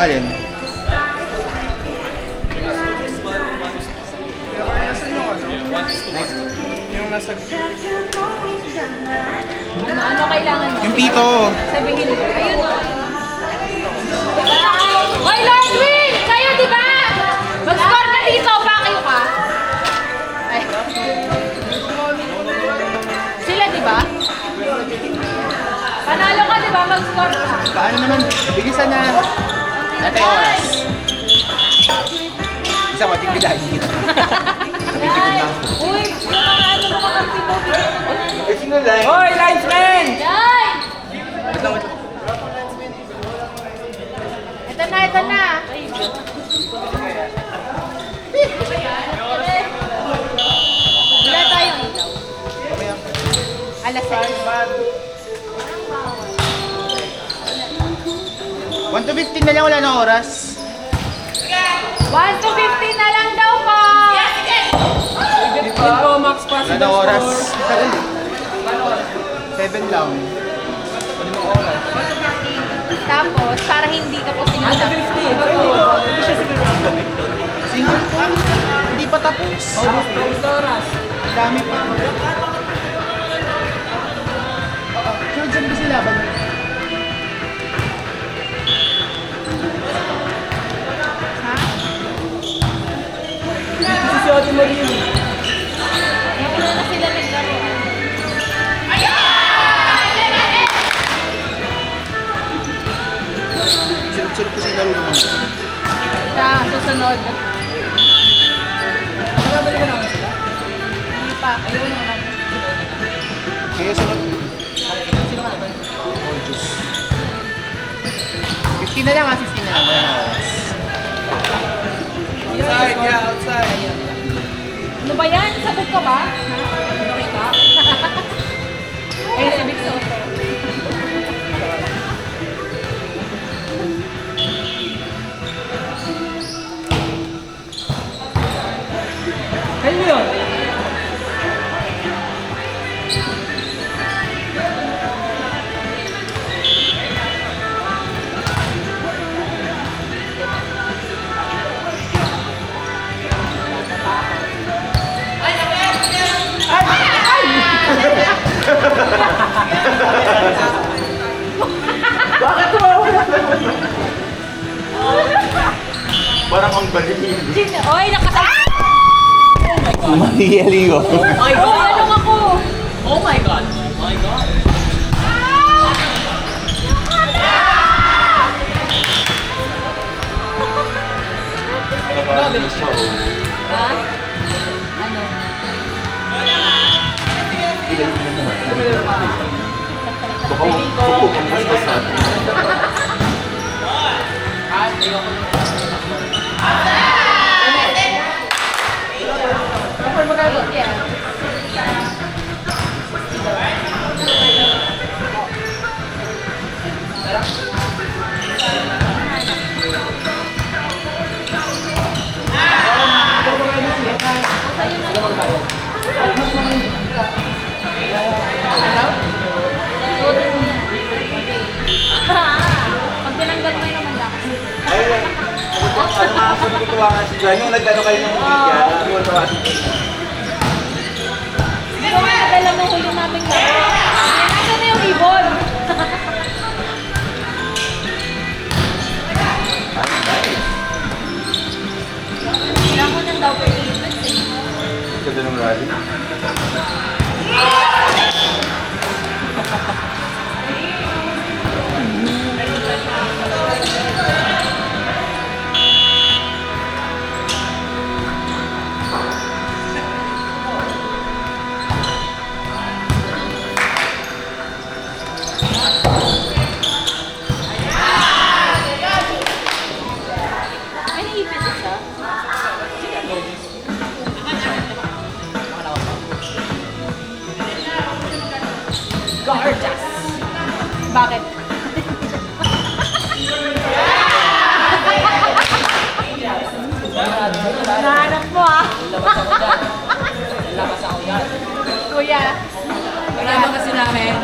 Alin? Next. Yung nasa... Ano kailangan mo? Yung pito. Sabihin ko. Ayun o. Hoy, Lord Will! Kayo, di ba? Mag-score ka dito. Pa kayo ka? Ay. Sila, di ba? Panalo ka, di ba? Mag-score ka. Paano naman? Bilisan na. Ate oras. Isa ko, tigbidahin kita. Ay! Uy! Yung mga ano mo kakampi mo. Eh, sino line? Hoy, linesman! Day! Ito na, ito na. Wala tayong ilaw. Alas 6. 1 to 15 na lang, wala na oras. 1 to 15 na lang daw po. Dito, max pass. Wala na oras. Tagal eh. 7 lang. Tapos, para hindi ka po sinasap. Single pa. Hindi pa tapos. oras. Dami pa. Sunod saan ba sila ba? Ha? Dito si Ate Marie. Hindi na sila naglaro. Sunod ko sila rin naman. Sa susunod. Nagabalik ka naman sila? Hindi pa. Ayun naman. Kaya sunod. Sino ka naman? Oh, Diyos. 15 na lang ha, 15 na lang. Wala na oras. Outside, yeah, outside. Ano ba yan? Sabog ka ba? Ha? Okay ka? Ay, sabig sa auto. Kaya mo yun? Bakit mo? Parang ang balingin. Oy, nakasama! Mahihili ko. Oy, ano ako? Oh my God. Oh my God. Ha? Ano? Yeah. Pag tinanggal mo yun naman lakas. Ano nga ako natutuwa nga si Joy. Nung nag-ano kayo ng media, natutuwa si Joy. Ikaw ang nadala mo huli namin laro. Nasaan na yung ribbon? Kailangan ko ng double ribbon eh. Ganda ng rally. May naipit isa? Gorgeous! Bakit? Nahanap mo ah! Lakas ako yan. Kuya! Kailangan kasi namin.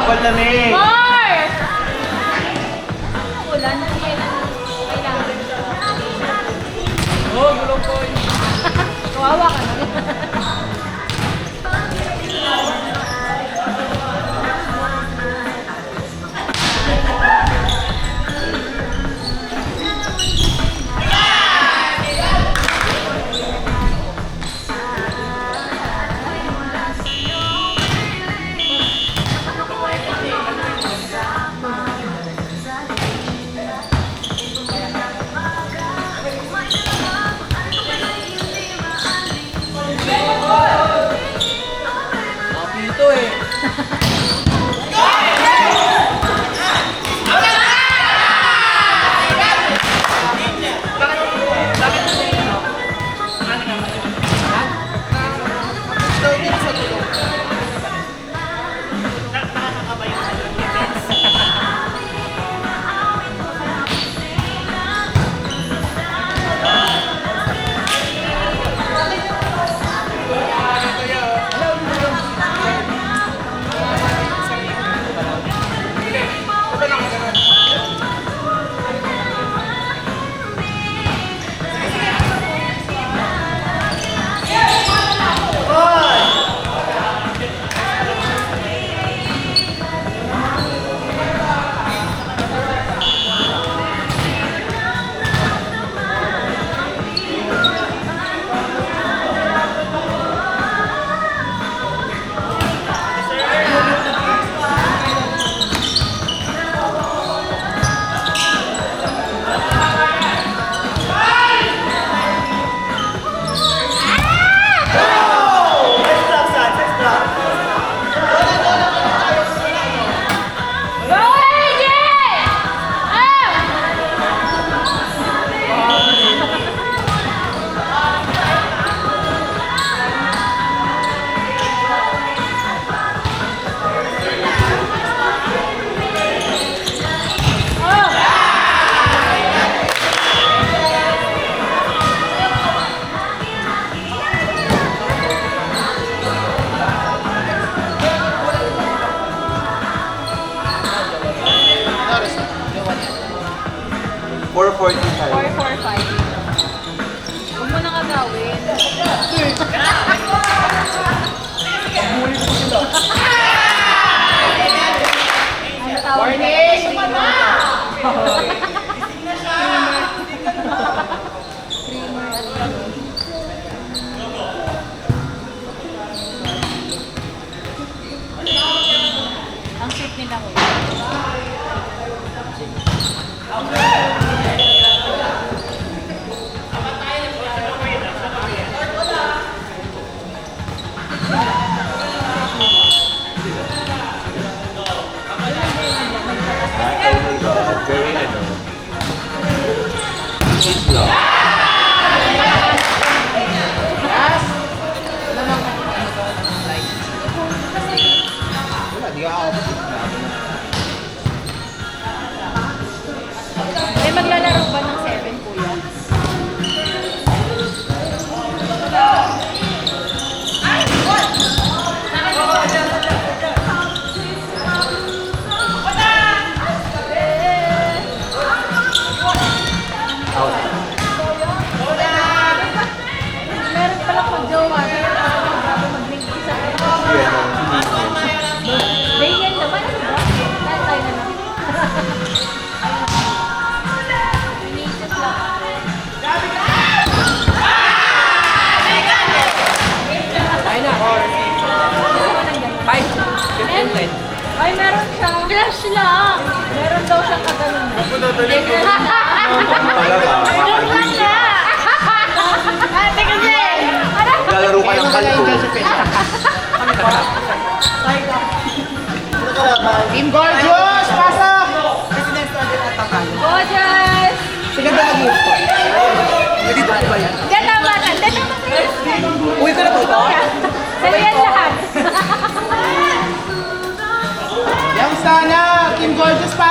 Bawal lamig. More! Ulan, hindi kailangan. Oh, gulong ko. Kawawa ka na. Happy ito eh. Four 445. 445. Huwag mo na kagawin. Ano tawag? Warning! Ang sweet nila ko. Very ano. Eat lang. Wala, di ka aabot. May maglalaro ba ng 7, kuya? Out. Meron pala pag-jowa. Grabe mag-link isa. Yan ang Radiant naman. Ano ba? Tayo tayo na lang. Iniisip lang. Ay na. 5, 15, 10. Ay, meron siya. Flash lang. Meron daw siyang kaganon. Ate kasi. Lalaro ka ng kalito. Team Gorgeous, pasok! Gorgeous! Sige ba mag-iupo? Pwede tayo ba yan? Diyan tama na. Diyan tama na. Uwi ko na po ito? Sa'yo yan lahat. Yang sana, Team Gorgeous, pasok!